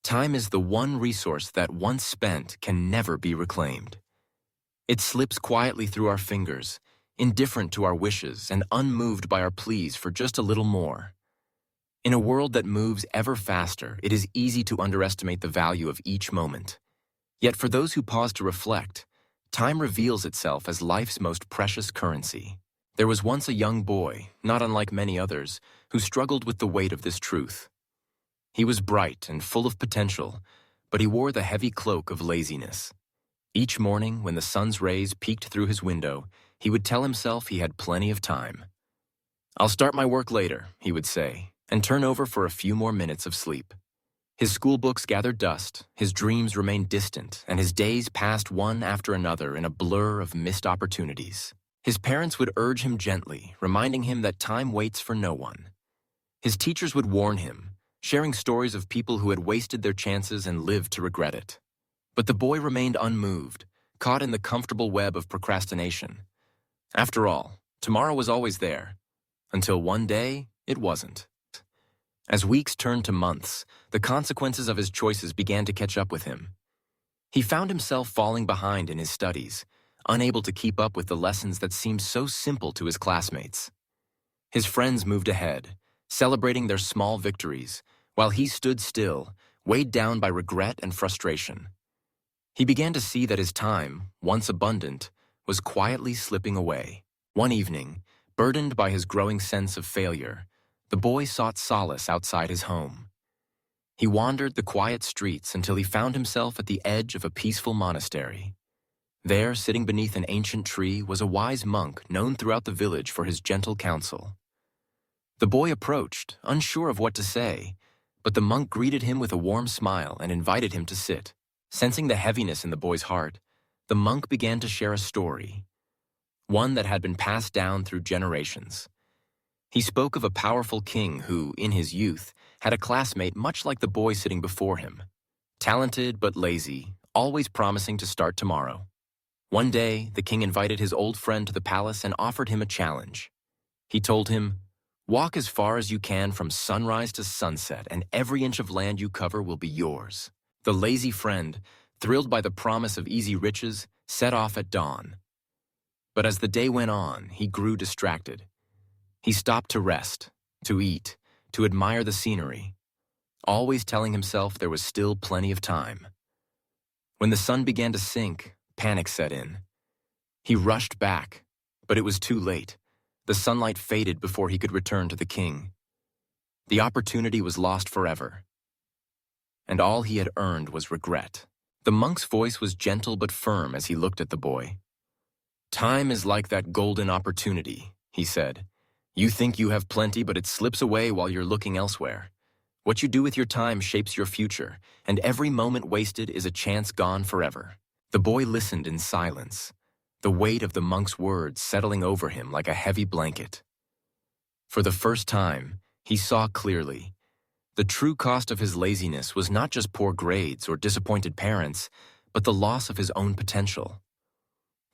Time is the one resource that once spent can never be reclaimed. It slips quietly through our fingers, indifferent to our wishes and unmoved by our pleas for just a little more. In a world that moves ever faster, it is easy to underestimate the value of each moment. Yet for those who pause to reflect, time reveals itself as life's most precious currency. There was once a young boy, not unlike many others, who struggled with the weight of this truth. He was bright and full of potential, but he wore the heavy cloak of laziness. Each morning, when the sun's rays peeked through his window, he would tell himself he had plenty of time. "I'll start my work later," he would say, and turn over for a few more minutes of sleep. His school books gathered dust, his dreams remained distant, and his days passed one after another in a blur of missed opportunities. His parents would urge him gently, reminding him that time waits for no one. His teachers would warn him, sharing stories of people who had wasted their chances and lived to regret it. But the boy remained unmoved, caught in the comfortable web of procrastination. After all, tomorrow was always there, until one day it wasn't. As weeks turned to months, the consequences of his choices began to catch up with him. He found himself falling behind in his studies, unable to keep up with the lessons that seemed so simple to his classmates. His friends moved ahead, celebrating their small victories, while he stood still, weighed down by regret and frustration. He began to see that his time, once abundant, was quietly slipping away. One evening, burdened by his growing sense of failure, the boy sought solace outside his home. He wandered the quiet streets until he found himself at the edge of a peaceful monastery. There, sitting beneath an ancient tree, was a wise monk known throughout the village for his gentle counsel. The boy approached, unsure of what to say, but the monk greeted him with a warm smile and invited him to sit. Sensing the heaviness in the boy's heart, the monk began to share a story, one that had been passed down through generations. He spoke of a powerful king who, in his youth, had a classmate much like the boy sitting before him. Talented but lazy, always promising to start tomorrow. One day, the king invited his old friend to the palace and offered him a challenge. He told him, "Walk as far as you can from sunrise to sunset, and every inch of land you cover will be yours." The lazy friend, thrilled by the promise of easy riches, set off at dawn. But as the day went on, he grew distracted. He stopped to rest, to eat, to admire the scenery, always telling himself there was still plenty of time. When the sun began to sink, panic set in. He rushed back, but it was too late. The sunlight faded before he could return to the king. The opportunity was lost forever, and all he had earned was regret. The monk's voice was gentle but firm as he looked at the boy. "Time is like that golden opportunity," he said. "You think you have plenty, but it slips away while you're looking elsewhere. What you do with your time shapes your future, and every moment wasted is a chance gone forever." The boy listened in silence, the weight of the monk's words settling over him like a heavy blanket. For the first time, he saw clearly. The true cost of his laziness was not just poor grades or disappointed parents, but the loss of his own potential.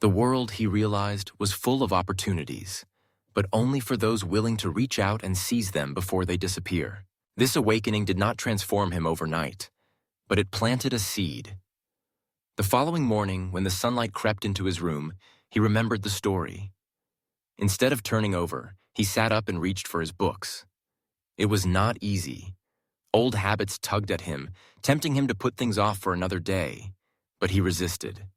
The world, he realized, was full of opportunities, but only for those willing to reach out and seize them before they disappear. This awakening did not transform him overnight, but it planted a seed. The following morning, when the sunlight crept into his room, he remembered the story. Instead of turning over, he sat up and reached for his books. It was not easy. Old habits tugged at him, tempting him to put things off for another day, but he resisted.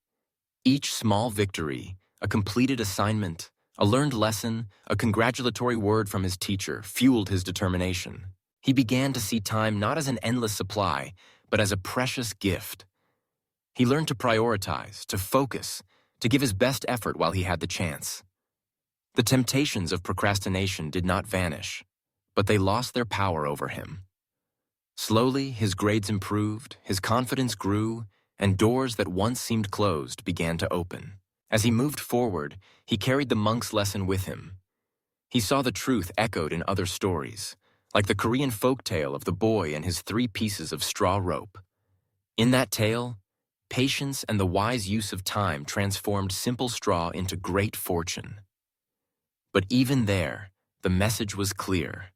Each small victory, a completed assignment, a learned lesson, a congratulatory word from his teacher, fueled his determination. He began to see time not as an endless supply, but as a precious gift. He learned to prioritize, to focus, to give his best effort while he had the chance. The temptations of procrastination did not vanish, but they lost their power over him. Slowly, his grades improved, his confidence grew, and doors that once seemed closed began to open. As he moved forward, he carried the monk's lesson with him. He saw the truth echoed in other stories, like the Korean folk tale of the boy and his 3 pieces of straw rope. In that tale, patience and the wise use of time transformed simple straw into great fortune. But even there, the message was clear.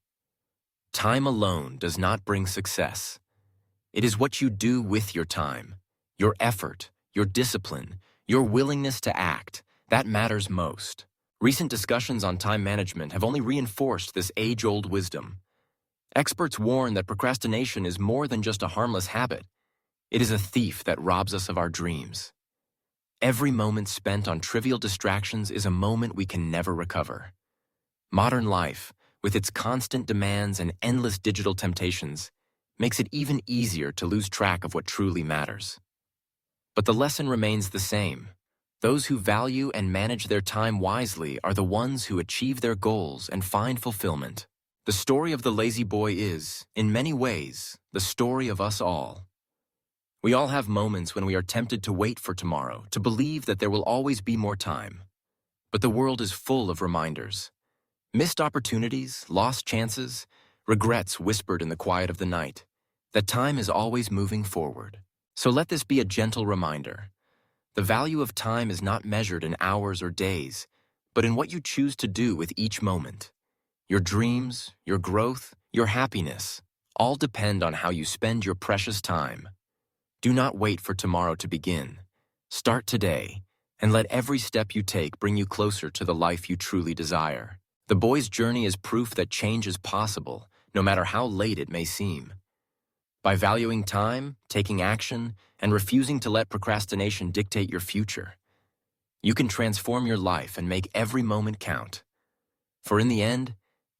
Time alone does not bring success. It is what you do with your time, your effort, your discipline, your willingness to act, that matters most. Recent discussions on time management have only reinforced this age-old wisdom. Experts warn that procrastination is more than just a harmless habit. It is a thief that robs us of our dreams. Every moment spent on trivial distractions is a moment we can never recover. Modern life, with its constant demands and endless digital temptations, makes it even easier to lose track of what truly matters. But the lesson remains the same. Those who value and manage their time wisely are the ones who achieve their goals and find fulfillment. The story of the lazy boy is, in many ways, the story of us all. We all have moments when we are tempted to wait for tomorrow, to believe that there will always be more time. But the world is full of reminders. Missed opportunities, lost chances, regrets whispered in the quiet of the night, that time is always moving forward. So let this be a gentle reminder. The value of time is not measured in hours or days, but in what you choose to do with each moment. Your dreams, your growth, your happiness, all depend on how you spend your precious time. Do not wait for tomorrow to begin. Start today, and let every step you take bring you closer to the life you truly desire. The boy's journey is proof that change is possible, no matter how late it may seem. By valuing time, taking action, and refusing to let procrastination dictate your future, you can transform your life and make every moment count. For in the end,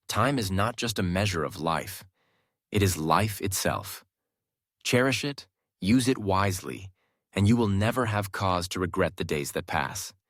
time is not just a measure of life. It is life itself. Cherish it, use it wisely, and you will never have cause to regret the days that pass.